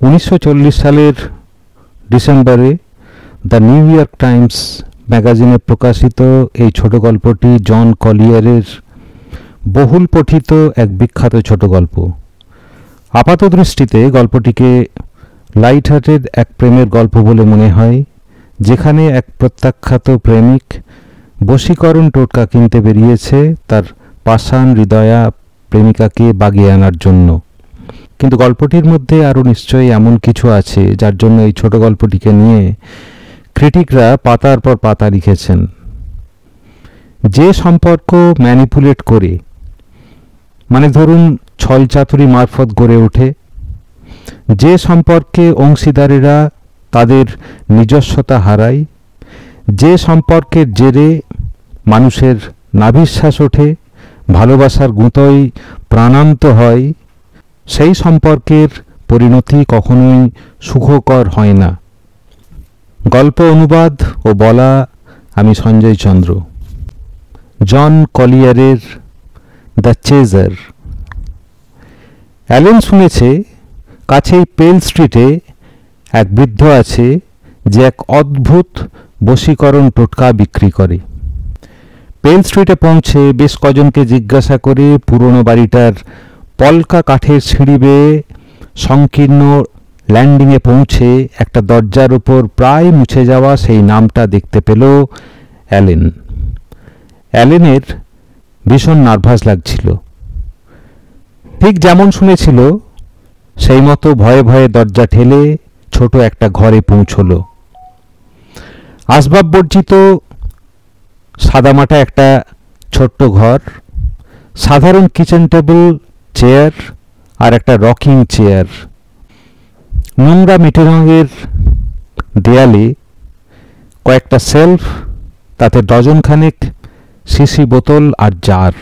1940 সালের ডিসেম্বরে the new York Times ম্যাগাজিনে প্রকাশিত এই ছোট গল্পটি জন কলিয়ারের বহুল পঠিত এক বিখ্যাত ছোট গল্প। আপাতদৃষ্টিতে গল্পটিকে লাইট হার্টেড এক প্রেমের গল্প বলে মনে হয়, যেখানে এক প্রত্যাখ্যাত প্রেমিক বশীকরণ টোটকা কিনতে বেরিয়েছে তার পাষাণ হৃদয়া প্রেমিকাকে বাগিয়ে আনার জন্য। কিন্তু গল্পটির মধ্যে আরও নিশ্চয়ই এমন কিছু আছে যার জন্য এই ছোট গল্পটিকে নিয়ে ক্রিটিকরা পাতার পর পাতা লিখেছেন। যে সম্পর্ক ম্যানিপুলেট করে, মানে ধরুন ছলচাতুরি মারফত গড়ে ওঠে, যে সম্পর্কে অংশীদারেরা তাদের নিজস্বতা হারায়, যে সম্পর্কের জেরে মানুষের নাভিশ্বাস ওঠে, ভালোবাসার গুঁতোয় প্রাণান্ত হয়, সেই সম্পর্কের পরিণতি কখনোই সুখকর হয় না। গল্প অনুবাদ ও বলা আমি সঞ্জয় চন্দ্র। জন কলিয়ারের দ্য চেজার। অ্যালেন শুনেছে কাছেই পেল স্ট্রিটে এক বৃদ্ধ আছে যে এক অদ্ভুত বশীকরণ টোটকা বিক্রি করে। পেল স্ট্রিটে পৌঁছে বেশ কজনকে জিজ্ঞাসা করে পুরনো বাড়িটার পলকা কাঠের সিঁড়ি বেয়ে সংকীর্ণ ল্যান্ডিংয়ে পৌঁছে একটা দরজার উপর প্রায় মুছে যাওয়া সেই নামটা দেখতে পেল অ্যালেন। অ্যালেনের ভীষণ নার্ভাস লাগছিল। ঠিক যেমন শুনেছিল সেই মতো ভয়ে ভয়ে দরজা ঠেলে ছোট একটা ঘরে পৌঁছল। আসবাব বর্জিত সাদামাটা একটা ছোট্ট ঘর, সাধারণ কিচেন টেবিল, চেয়ার আর একটা রকিং চেয়ার। নোংরা মেটে রঙের দেয়ালে কয়েকটা সেলফ, তাতে ডজনখানেক শিশি বোতল আর জার।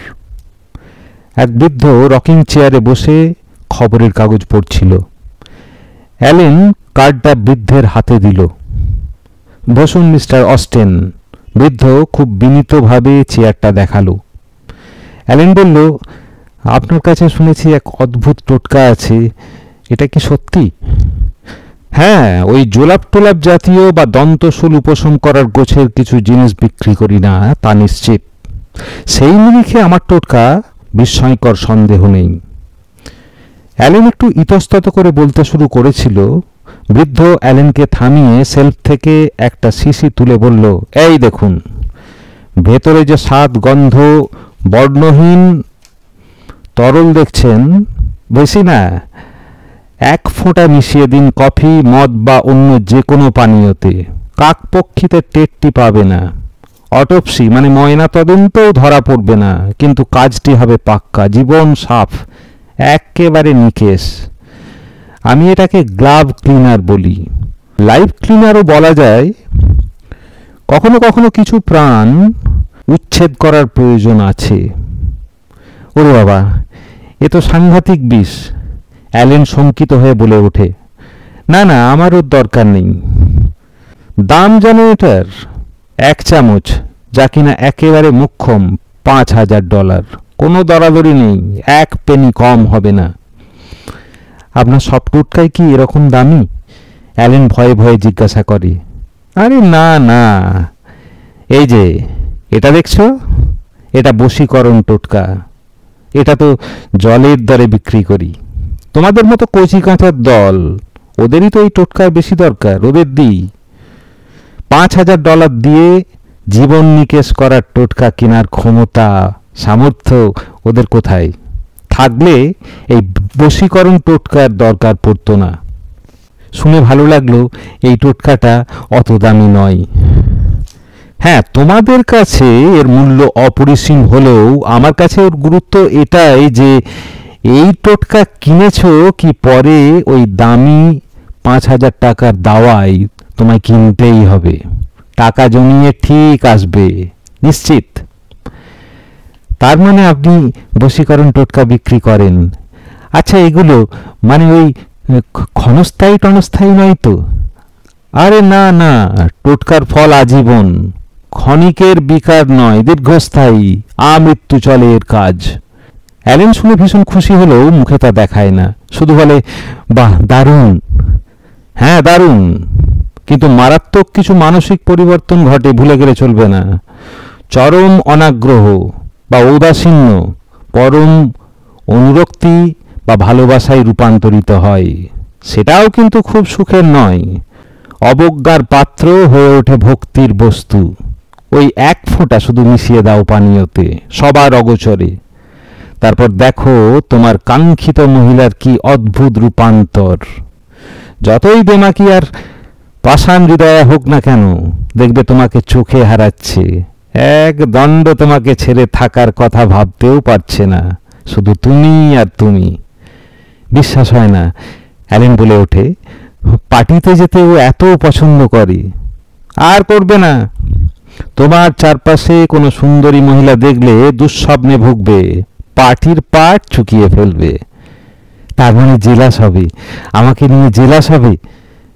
এক বৃদ্ধ রকিং চেয়ারে বসে খবরের কাগজ পড়ছিল। অ্যালেন কার্ডটা বৃদ্ধের হাতে দিল। বসুন মিস্টার অস্টেন। বৃদ্ধ খুব বিনীতভাবে চেয়ারটা দেখালো। অ্যালেন বলল, আপনার কাছে শুনেছি এক অদ্ভুত টোটকা আছে, এটা কি সত্যি? হ্যাঁ, ওই জোলাপ টোলাপ জাতীয় বা দন্তশুল উপশম করার গোছের কিছু জিনিস বিক্রি করি না তা নিশ্চিত। সেই নিরিখে আমার টোটকা বিস্ময়কর সন্দেহ নেই। অ্যালেন একটু ইতস্তত করে বলতে শুরু করেছিল। বৃদ্ধ অ্যালেনকে থামিয়ে সেলফ থেকে একটা শিশি তুলে বলল, এই দেখুন, ভেতরে যে স্বাদ গন্ধ বর্ণহীন তরল দেখছেন, বেশি না, 1 ফোঁটা মিশিয়ে দিন কফি, মদ বা অন্য যে কোনো পানীয়তে। কাকপক্ষীতে টেরটি পাবে না, অটোপসি মানে ময়না তদন্তও ধরা পড়বে না, কিন্তু কাজটি হবে পাক্কা, জীবন সাফ, একেবারে নিকেশ। আমি এটাকে গ্লাভ ক্লিনার বলি, লাইফ ক্লিনারও বলা যায়। কখনো কখনো কিছু প্রাণ উচ্ছেদ করার প্রয়োজন আছে। ওরে বাবা, এ তো সাংঘাতিক বিষ। অ্যালেন শঙ্কিত হয়ে বলে ওঠে, না না, আমার ওর দরকার নেই। দাম জানো এটার? 1 চামচ, যা কিনা একেবারে মোক্ষম, $5000। কোনো দরাদরি নেই, 1 পেনি কম হবে না। আপনার সব টোটকাই কি এরকম দামি? অ্যালেন ভয়ে ভয়ে জিজ্ঞাসা করে। আরে না না, এই যে এটা দেখছো, এটা বশীকরণ টোটকা। এটা তো জলের দরে বিক্রি করি। তোমাদের মতো কচি কাঁচার দল, ওদেরই তো এই টোটকার বেশি দরকার, ওদের দিই। $5000 দিয়ে জীবন নিকেশ করার টোটকা কেনার ক্ষমতা সামর্থ্য ওদের কোথায়? থাকলে এই বশীকরণ টোটকার দরকার পড়তো না। শুনে ভালো লাগলো এই টোটকাটা অত দামি নয়। হ্যাঁ, তোমাদের কাছে এর মূল্য অপরিসীম হলেও আমার কাছে ওর গুরুত্ব এটাই যে এই টোটকা কিনেছো কি পরে ওই দামি $5000 দাওয়াই তোমায় কিনতেই হবে। টাকা জমিয়ে ঠিক আসবে, নিশ্চিত। তার মানে আপনি বশীকরণ টোটকা বিক্রি করেন? আচ্ছা, এগুলো মানে ওই ক্ষণস্থায়ী টনস্থায়ী নয় তো? আরে না না, টোটকার ফল আজীবন, ক্ষণিকের বিকার নয়, দীর্ঘস্থায়ী, আমৃত্যু চলে এর কাজ। অ্যালেন শুনে ভীষণ খুশি হলেও মুখে তা দেখায় না, শুধু বলে, বাহ, দারুণ। হ্যাঁ, দারুণ, কিন্তু মারাত্মক কিছু মানসিক পরিবর্তন ঘটে, ভুলে গেলে চলবে না। চরম অনাগ্রহ বা ঔদাসীন্য পরম অনুরক্তি বা ভালোবাসায় রূপান্তরিত হয়। সেটাও কিন্তু খুব সুখের নয়। অবজ্ঞার পাত্র হয়ে ওঠে ভক্তির বস্তু। ওই এক ফোঁটা শুধু মিশিয়ে দাও পানীয়তে, সবার অগোচরে। তারপর দেখো তোমার কাঙ্ক্ষিত মহিলার কি অদ্ভুত রূপান্তর। যতই দেমাকি আর পাষাণ হৃদয়া হোক না কেন, দেখবে তোমাকে চোখে হারাচ্ছে। এক দণ্ড তোমাকে ছেড়ে থাকার কথা ভাবতেও পারছে না, শুধু তুমি আর তুমি। বিশ্বাস হয় না, অ্যালেন বলে ওঠে, পার্টিতে যেতে ও এত পছন্দ করে। আর করবে না। তোমার চারপাশে কোনো সুন্দরী মহিলা দেখলে দুঃস্বপ্নে ভুগবে, পার্টির পাট চুকিয়ে ফেলবে। তার মানে জেলাস হবে, আমাকে নিয়ে জেলাস হবে।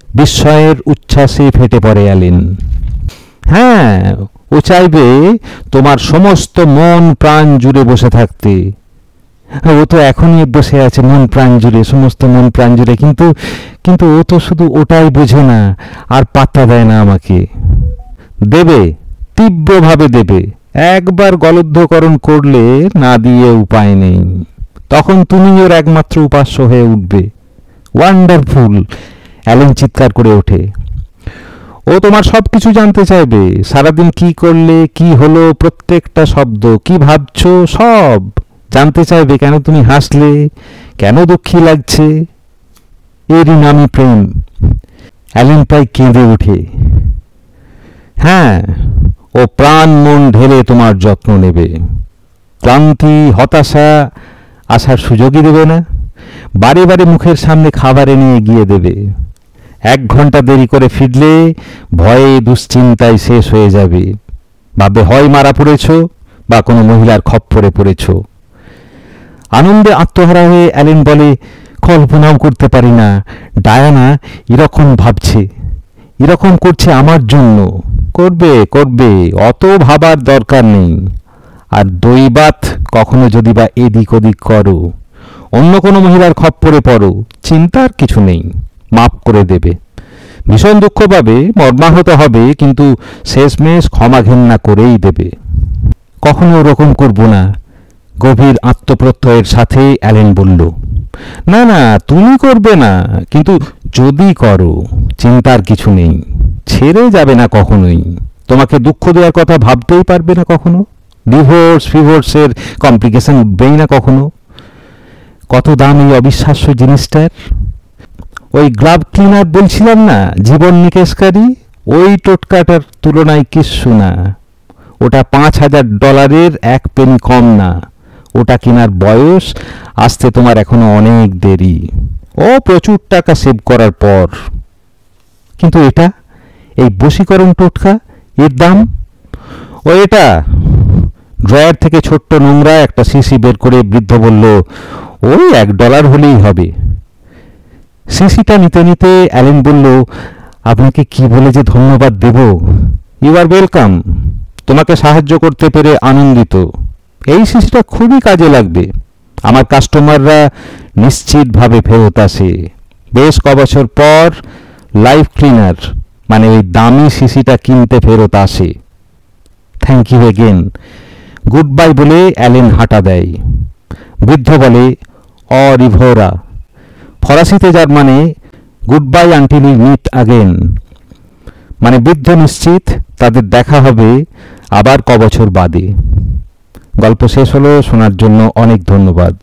বিস্ময়ের উচ্ছ্বাসে ফেটে পড়ে অ্যালেন। হ্যাঁ, ও চাইবে তোমার সমস্ত মন প্রাণ জুড়ে বসে থাকতে। ও তো এখনই বসে আছে মন প্রাণ জুড়ে, সমস্ত মন প্রাণ জুড়ে, কিন্তু কিন্তু ও তো শুধু ওটাই বোঝে না, আর পাত্তা দেয় না আমাকে। দেবে, তীব্রভাবে দেবে। একবার গলদ্ধকরণ করলে না দিয়ে উপায় নেই। তখন তুমি ওর একমাত্র উপাস্য হয়ে উঠবে। ওয়ান্ডারফুল, অ্যালেন চিৎকার করে ওঠে। ও তোমার সবকিছু জানতে চাইবে, সারাদিন কি করলে, কি হলো, প্রত্যেকটা শব্দ, কি ভাবছো, সব জানতে চাইবে। কেন তুমি হাসলে, কেন দুঃখী লাগছে। এরই নামই প্রেম। অ্যালেন প্রায় কেঁদে ওঠে। হ্যাঁ, ও প্রাণ মন ঢেলে তোমার যত্ন নেবে। ক্লান্তি, হতাশা আসার সুযোগই দেবে না। বারে বারে মুখের সামনে খাবার এনে এগিয়ে দেবে। 1 ঘন্টা দেরি করে ফিরলে ভয়ে দুশ্চিন্তায় শেষ হয়ে যাবে। ভাববে হয় মারা পড়েছ বা কোনো মহিলার খপ্পরে পড়েছ। আনন্দে আত্মহারা হয়ে অ্যালেন বলে, কল্পনাও করতে পারি না ডায়ানা এরকম ভাবছে, এরকম করছে আমার জন্য। করবে করবে, অত ভাবার দরকার নেই। আর দৈবাত কখনো যদি বা এদিক ওদিক করো, অন্য কোনো মহিলার খপ্পরে পড়ো, চিন্তার কিছু নেই, মাফ করে দেবে। ভীষণ দুঃখ পাবে, মর্মাহত হবে, কিন্তু শেষমেশ ক্ষমা ঘেন্না করেই দেবে। কখনো ওরকম করব না, গভীর আত্মপ্রত্যয়ের সাথে অ্যালেন বলল। না না, তুমি করবে না, কিন্তু যদি করো, চিন্তার কিছু নেই, ছেড়ে যাবে না কখনোই। তোমাকে দুঃখ দেওয়ার কথা ভাবতেই পারবে না কখনো। ডিভোর্সের কমপ্লিকেশন উঠবেই না কখনো। কত দাম এই অবিশ্বাস্য জিনিসটার। ওই গ্লাভ ক্লিনার বলছিলাম না, জীবন নিকেশকারী, ওই টোটকাটার তুলনায় কিচ্ছু না। ওটা $5000 1 পেনি কম না। ওটা কেনার বয়স আসতে তোমার এখনো অনেক দেরি, ও প্রচুর টাকা সেভ করার পর। কিন্তু এটা, এই বশীকরণ টোটকা, এর দাম? ও এটা, ড্রয়ার থেকে ছোট্ট নোংরা একটা শিশি বের করে বৃদ্ধ বলল, ওই $1 হলেই হবে। শিশিটা নিতে নিতে অ্যালেন বলল, আপনাকে কি বলে যে ধন্যবাদ দেব। You R welcome. তোমাকে সাহায্য করতে পেরে আনন্দিত। এই শিশিটা খুবই কাজে লাগবে। আমার কাস্টমাররা নিশ্চিতভাবে ফেরত আসে। বেশ কবছর পর লাইফ ক্লিনার মানে ওই দামি শিশিটা কিনতে ফেরত আসে। Thank you again. Goodbye বলে অ্যালেন হাঁটা দেয়। বৃদ্ধ বলে, অ রিভোরা, ফরাসিতে যার মানে goodbye until we meet again. মানে বৃদ্ধ নিশ্চিত তাদের দেখা হবে আবার কবছর বাদে। গল্প শেষ হলো। শোনার জন্য অনেক ধন্যবাদ।